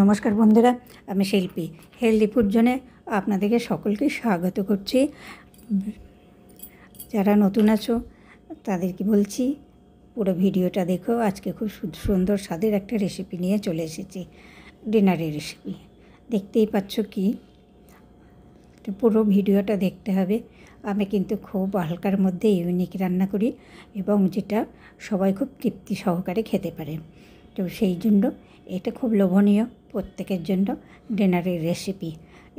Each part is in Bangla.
নমস্কার বন্ধুরা, আমি শিল্পী। হেলদি ফুড জোনে আপনাদেরকে সকলকে স্বাগত করছি। যারা নতুন আছো তাদেরকে বলছি পুরো ভিডিওটা দেখো। আজকে খুব সুন্দর স্বাদের একটা রেসিপি নিয়ে চলে এসেছি, ডিনারের রেসিপি। দেখতেই পাচ্ছ কি, তো পুরো ভিডিওটা দেখতে হবে। আমি কিন্তু খুব হালকার মধ্যে ইউনিক রান্না করি এবং যেটা সবাই খুব তৃপ্তি সহকারে খেতে পারে। তো সেই জন্য এটা খুব লোভনীয় প্রত্যেকের জন্য ডিনারের রেসিপি।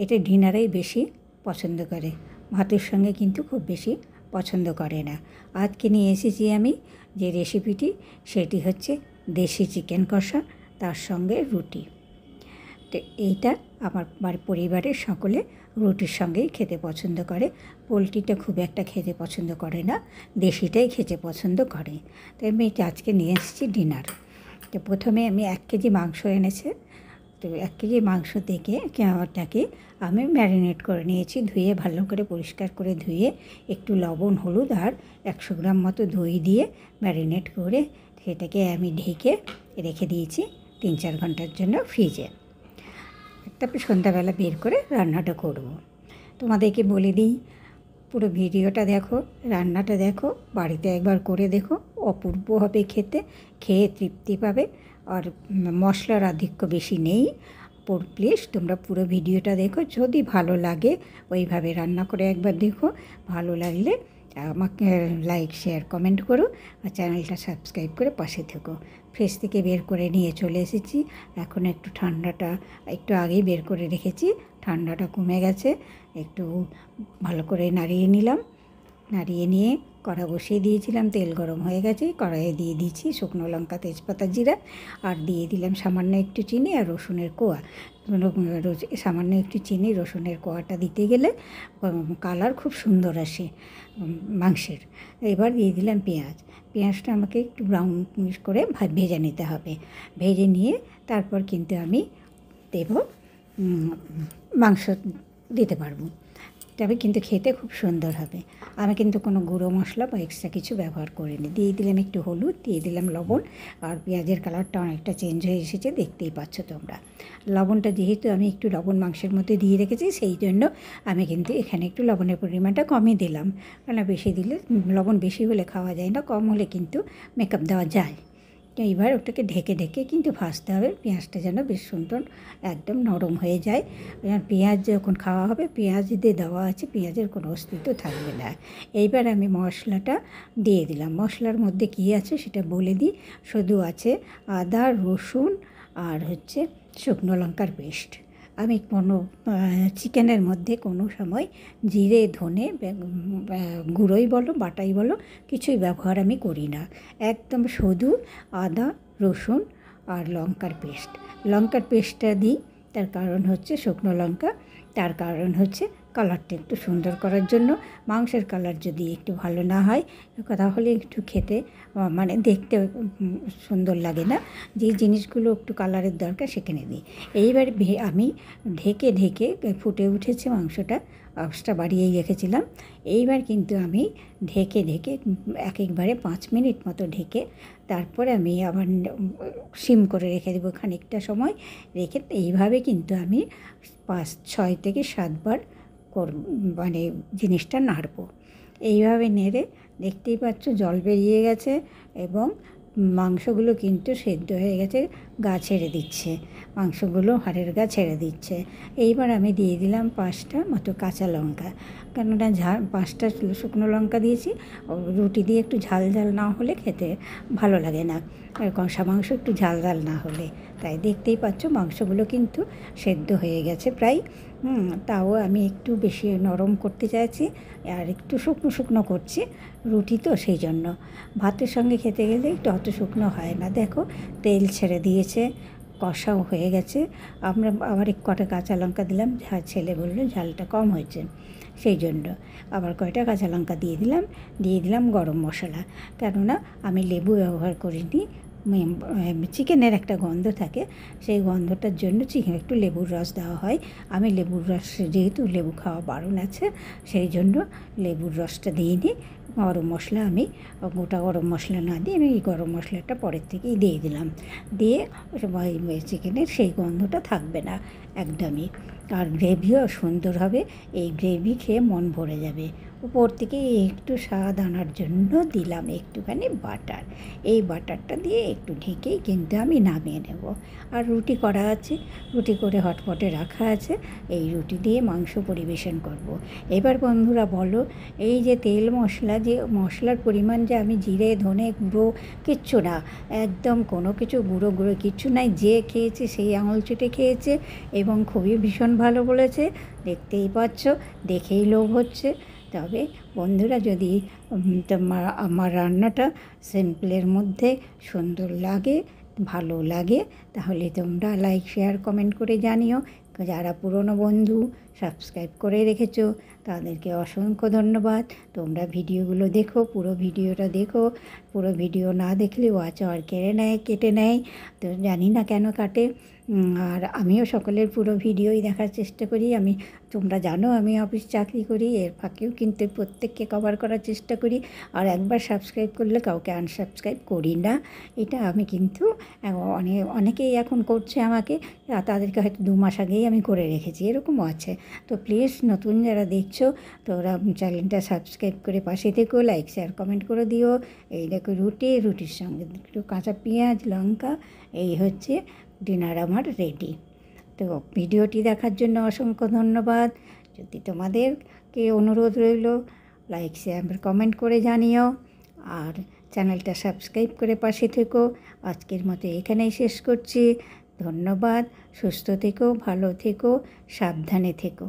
এটা ডিনারেই বেশি পছন্দ করে, ভাতের সঙ্গে কিন্তু খুব বেশি পছন্দ করে না। আজকে নিয়ে এসেছি আমি যে রেসিপিটি, সেটি হচ্ছে দেশি চিকেন কষা, তার সঙ্গে রুটি। তো এইটা আমার পরিবারের সকলে রুটির সঙ্গেই খেতে পছন্দ করে। পোলট্রিটা খুব একটা খেতে পছন্দ করে না, দেশিটাই খেতে পছন্দ করে। তো আমি আজকে নিয়ে এসেছি ডিনার। তো প্রথমে আমি 1 কেজি মাংস এনেছে। তো 1 কেজি মাংস থেকে ওটাকে আমি ম্যারিনেট করে নিয়েছি, ধুয়ে ভালো করে পরিষ্কার করে ধুয়ে একটু লবণ, হলুদ আর 100 গ্রাম মতো দই দিয়ে ম্যারিনেট করে সেটাকে আমি ঢেকে রেখে দিয়েছি 3-4 ঘন্টার জন্য ফ্রিজে। তারপর সন্ধ্যাবেলা বের করে রান্নাটা করব। তোমাদেরকে বলে দিই, পুরো ভিডিওটা দেখো, রান্নাটা দেখো, বাড়িতে একবার করে দেখো, অপূর্ব হবে খেতে, খেয়ে তৃপ্তি পাবে। আর মশলার আধিক্য বেশি নেই। প্লিজ তোমরা পুরো ভিডিওটা দেখো, যদি ভালো লাগে ওইভাবে রান্না করে একবার দেখো। ভালো লাগলে আমাকে লাইক, শেয়ার, কমেন্ট করো আর চ্যানেলটা সাবস্ক্রাইব করে পাশে থেকো। ফ্রিজ থেকে বের করে নিয়ে চলে এসেছি। এখন একটু ঠান্ডাটা, একটু আগেই বের করে রেখেছি, ঠান্ডাটা কমে গেছে। একটু ভালো করে নাড়িয়ে নিলাম। নাড়িয়ে নিয়ে কড়া বসিয়ে দিয়েছিলাম, তেল গরম হয়ে গেছে, কড়াইয়ে দিয়ে দিয়েছি শুকনো লঙ্কা, তেজপাতা, জিরা, আর দিয়ে দিলাম সামান্য একটু চিনি আর রসুনের কোয়া। সামান্য একটু চিনি, রসুনের কোয়াটা দিতে গেলে কালার খুব সুন্দর আসে মাংসের। এবার দিয়ে দিলাম পেঁয়াজ। পেঁয়াজটা আমাকে একটু ব্রাউন করে ভেজে নিতে হবে। ভেজে নিয়ে তারপর কিন্তু আমি দেব, মাংস দিতে পারবো, তবে কিন্তু খেতে খুব সুন্দর হবে। আমি কিন্তু কোনো গুঁড়ো মশলা বা এক্সট্রা কিছু ব্যবহার করিনি। দিয়ে দিলাম একটু হলুদ, দিয়ে দিলাম লবণ। আর পেঁয়াজের কালারটা অনেকটা চেঞ্জ হয়ে এসেছে, দেখতেই পাচ্ছ তোমরা। লবণটা যেহেতু আমি একটু লবণ মাংসের মধ্যে দিয়ে রেখেছি, সেই জন্য আমি কিন্তু এখানে একটু লবণের পরিমাণটা কমই দিলাম। কেন বেশি দিলে, লবণ বেশি হলে খাওয়া যায় না, কম হলে কিন্তু মেকআপ দেওয়া যায়। তো এইবার ওটাকে ঢেকে ঢেকে কিন্তু ভাজতে হবে, পেঁয়াজটা যেন বেশ সুন্দর একদম নরম হয়ে যায়। পেঁয়াজ যখন খাওয়া হবে, পেঁয়াজ দিয়ে দেওয়া আছে, পেঁয়াজের কোনো অস্তিত্ব থাকবে না। এইবার আমি মশলাটা দিয়ে দিলাম। মশলার মধ্যে কী আছে সেটা বলে দিই। শুধু আছে আদা, রসুন আর হচ্ছে শুকনো লঙ্কার পেস্ট। আমি কোনো চিকেনের মধ্যে কোনো সময় জিরে, ধনে, গুঁড়োই বলো বাটাই বলো, কিছুই ব্যবহার আমি করি না। একদম শুধু আদা, রসুন আর লঙ্কার পেস্ট। লঙ্কার পেস্টটা দিই, তার কারণ হচ্ছে শুকনো লঙ্কা, তার কারণ হচ্ছে কালারটা একটু সুন্দর করার জন্য। মাংসের কালার যদি একটু ভালো না হয় তাহলে একটু খেতে মানে দেখতে সুন্দর লাগে না। যে জিনিসগুলো একটু কালারের দরকার সেখানে দিই। এইবার আমি ঢেকে ঢেকে, ফুটে উঠেছে মাংসটা, আঁচটা বাড়িয়েই রেখেছিলাম। এইবার কিন্তু আমি ঢেকে ঢেকে একবারে 5 মিনিট মতো ঢেকে তারপরে আমি আবার সিম করে রেখে দেবো খানিকটা সময় রেখে। এইভাবে কিন্তু আমি 5-6 থেকে 7 বার মানে জিনিসটা নাড়ব। এইভাবে নেড়ে দেখতেই পাচ্ছ জল বেরিয়ে গেছে এবং মাংসগুলো কিন্তু সেদ্ধ হয়ে গেছে, গা ছেড়ে দিচ্ছে, মাংসগুলো হাড়ের গা ছেড়ে দিচ্ছে। এইবার আমি দিয়ে দিলাম 5টা মতো কাঁচা লঙ্কা, কেননা 5টা শুকনো লঙ্কা দিয়েছি। রুটি দিয়ে একটু ঝাল ঝাল না হলে খেতে ভালো লাগে না, আর কষা মাংস একটু ঝাল ঝাল না হলে। তাই দেখতেই পাচ্ছ মাংসগুলো কিন্তু সেদ্ধ হয়ে গেছে প্রায়। তাও আমি একটু বেশি নরম করতে চাইছি আর একটু শুকনো শুকনো করছি, রুটি তো সেই জন্য। ভাতের সঙ্গে খেতে গেলে একটু অত শুকনো হয় না। দেখো তেল ছেড়ে দিয়েছে, কষাও হয়ে গেছে। আমরা আবার কটা কাঁচা লঙ্কা দিলাম, ছেলে বললো ঝালটা কম হয়েছে, সেই জন্য আবার কয়টা কাঁচা লঙ্কা দিয়ে দিলাম। দিয়ে দিলাম গরম মশলা, কেননা আমি লেবু ব্যবহার করিনি। চিকেনের একটা গন্ধ থাকে, সেই গন্ধটার জন্য চিকেন একটু লেবুর রস দেওয়া হয়। আমি লেবুর রস, যেহেতু লেবু খাওয়া বারণ আছে, সেই জন্য লেবুর রসটা দিইনি। গরম মশলা আমি গোটা গরম মশলা না দিয়ে আমি এই গরম মশলাটা পরের থেকেই দিয়ে দিলাম। দিয়ে চিকেনের সেই গন্ধটা থাকবে না একদমই। আর গ্রেভিও সুন্দর হবে। এই গ্রেভি খেয়ে মন ভরে যাবে। উপর থেকে একটু স্বাদ আনার জন্য দিলাম একটুখানি বাটার। এই বাটারটা দিয়ে একটু ঢেকেই কিন্তু আমি নামিয়ে নেব। আর রুটি করা আছে, রুটি করে হটপটে রাখা আছে, এই রুটি দিয়ে মাংস পরিবেশন করব। এবার বন্ধুরা বলো, এই যে তেল মশলা, যে মশলার পরিমাণ যে আমি জিরে ধনে গুঁড়ো কিচ্ছু না, একদম কোনো কিছু গুঁড়ো কিচ্ছু নাই, যে খেয়েছে সেই আঙুল চেটে খেয়েছে এবং খুবই ভীষণ ভালো বলেছে। দেখতেই পাচ্ছ, দেখেই লোভ হচ্ছে। তবে বন্ধুরা, যদি আমার রান্নাটা সিম্পলের মধ্যে সুন্দর লাগে, ভালো লাগে, তাহলে তোমরা লাইক শেয়ার কমেন্ট করে জানিও। যারা পুরনো বন্ধু সাবস্ক্রাইব করে রেখেছো তাদেরকে অসংখ্য ধন্যবাদ। তোমরা ভিডিওগুলো দেখো, পুরো ভিডিওটা দেখো। পুরো ভিডিও না দেখলে ওয়াচ আওয়ার কেটে নেয়, তো জানি না কেন কাটে। আর আমিও সকলের পুরো ভিডিওই দেখার চেষ্টা করি। তোমরা জানো আমি অফিস চাকরি করি, এর ফাঁকেও কিন্তু প্রত্যেককে কভার করার চেষ্টা করি। আর একবার সাবস্ক্রাইব করলে কাউকে আনসাবস্ক্রাইব করি না। এটা আমি কিন্তু অনেকেই এখন করছে আমাকে, তাদেরকে হয়তো 2 মাস আগেই আমি করে রেখেছি, এরকমও আছে। তো প্লিজ নতুন যারা দেখছো তোরা চ্যানেলটা সাবস্ক্রাইব করে পাশে থেকো, লাইক শেয়ার কমেন্ট করে দিও। এই দেখো রুটির সঙ্গে একটু কাঁচা পেঁয়াজ লঙ্কা, এই হচ্ছে ডিনার আমার রেডি। তো ভিডিওটি দেখার জন্য অসংখ্য ধন্যবাদ। যদি তোমাদেরকে অনুরোধ রইল, লাইক শেয়ার কমেন্ট করে জানিও আর চ্যানেলটা সাবস্ক্রাইব করে পাশে থেকো। আজকের মতো এখানেই শেষ করছি। ধন্যবাদ। সুস্থ থেকো, ভালো থেকো, সাবধানে থেকো।